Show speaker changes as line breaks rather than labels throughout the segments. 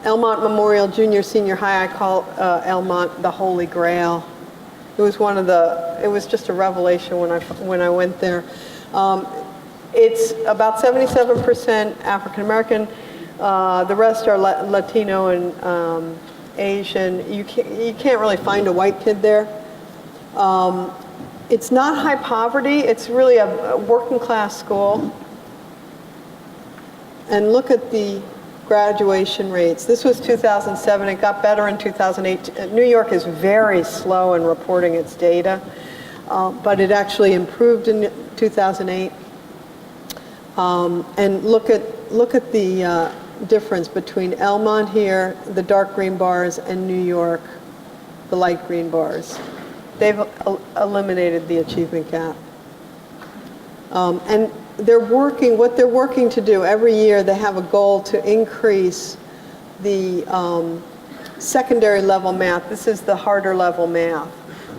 Elmont Memorial Junior Senior High, I call Elmont the Holy Grail. It was it was just a revelation when I went there. It's about 77% African American. The rest are Latino and Asian. You can't really find a white kid there. It's not high poverty. It's really a working class school. And look at the graduation rates. This was 2007. It got better in 2008. New York is very slow in reporting its data, but it actually improved in 2008. And look at the difference between Elmont here, the dark green bars, and New York, the light green bars. They've eliminated the achievement gap. And what they're working to do every year, they have a goal to increase the secondary level math. This is the harder level math.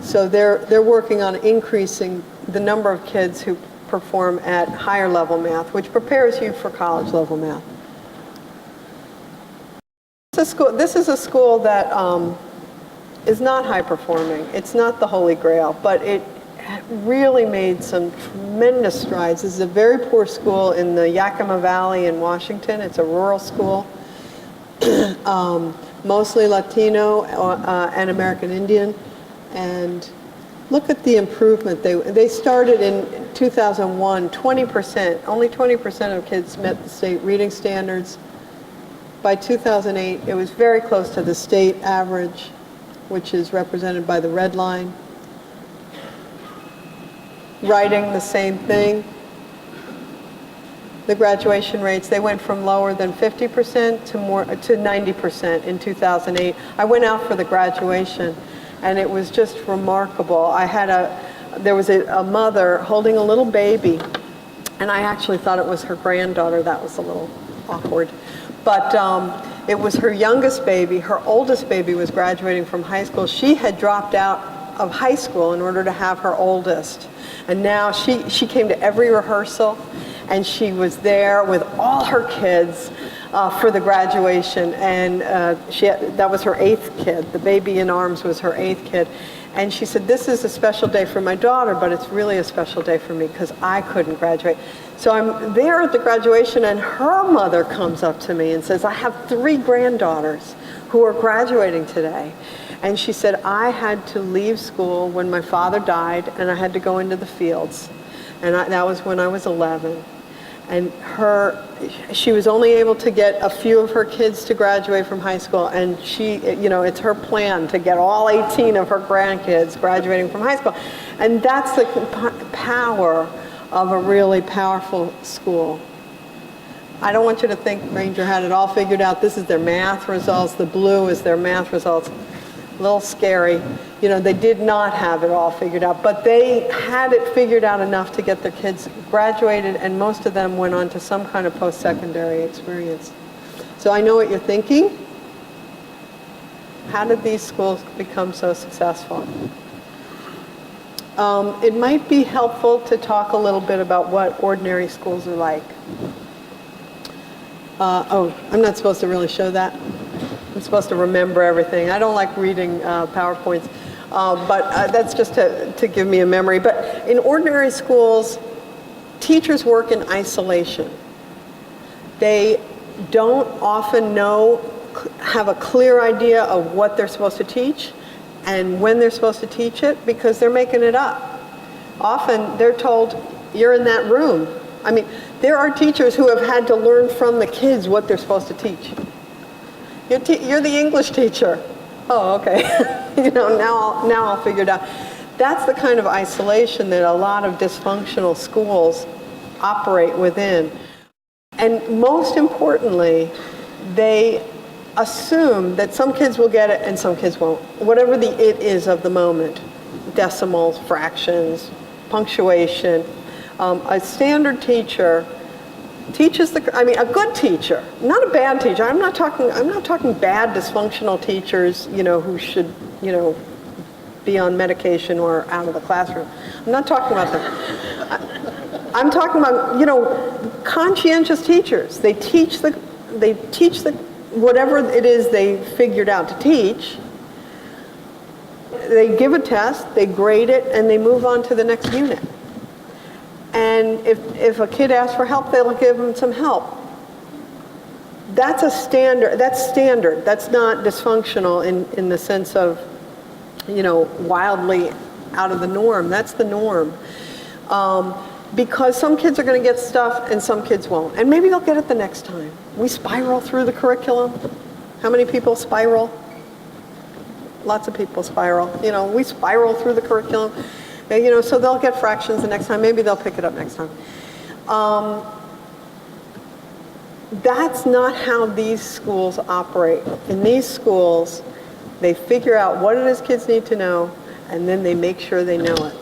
So they're working on increasing the number of kids who perform at higher level math, which prepares you for college level math. This is a school that is not high performing. It's not the Holy Grail, but it really made some tremendous strides. This is a very poor school in the Yakima Valley in Washington. It's a rural school, mostly Latino and American Indian. And look at the improvement. They started in 2001, 20%, only 20% of kids met the state reading standards. By 2008, it was very close to the state average, which is represented by the red line. Writing, the same thing. The graduation rates, they went from lower than 50% to 90% in 2008. I went out for the graduation, and it was just remarkable. There was a mother holding a little baby, and I actually thought it was her granddaughter. That was a little awkward. But it was her youngest baby. Her oldest baby was graduating from high school. She had dropped out of high school in order to have her oldest. And now she came to every rehearsal, and she was there with all her kids for the graduation. And that was her 8th kid. The baby in arms was her 8th kid. And she said, this is a special day for my daughter, but it's really a special day for me because I couldn't graduate. So I'm there at the graduation, and her mother comes up to me and says, I have 3 granddaughters who are graduating today. And she said, I had to leave school when my father died, and I had to go into the fields. And that was when I was 11. And she was only able to get a few of her kids to graduate from high school, and it's her plan to get all 18 of her grandkids graduating from high school. And that's the power of a really powerful school. I don't want you to think Ranger had it all figured out. This is their math results. The blue is their math results. A little scary. They did not have it all figured out, but they had it figured out enough to get their kids graduated, and most of them went on to some kind of post-secondary experience. So I know what you're thinking. How did these schools become so successful? It might be helpful to talk a little bit about what ordinary schools are like. I'm not supposed to really show that. I'm supposed to remember everything. I don't like reading PowerPoints, but that's just to give me a memory. But in ordinary schools, teachers work in isolation. They don't often have a clear idea of what they're supposed to teach and when they're supposed to teach it, because they're making it up. Often they're told, you're in that room. I mean, there are teachers who have had to learn from the kids what they're supposed to teach. You're the English teacher. Oh, okay. Now I'll figure it out. That's the kind of isolation that a lot of dysfunctional schools operate within. And most importantly, they assume that some kids will get it and some kids won't. Whatever the it is of the moment. Decimals, fractions, punctuation. A standard teacher teaches a good teacher, not a bad teacher. I'm not talking bad dysfunctional teachers, who should, be on medication or out of the classroom. I'm not talking about them. I'm talking about, conscientious teachers. They teach the whatever it is they figured out to teach, they give a test, they grade it, and they move on to the next unit. And if a kid asks for help, they'll give them some help. That's a standard. That's standard. That's not dysfunctional in the sense of, wildly out of the norm. That's the norm. Because some kids are going to get stuff and some kids won't. And maybe they'll get it the next time. We spiral through the curriculum. How many people spiral? Lots of people spiral. We spiral through the curriculum. So they'll get fractions the next time. Maybe they'll pick it up next time. That's not how these schools operate. In these schools, they figure out what it is kids need to know, and then they make sure they know it.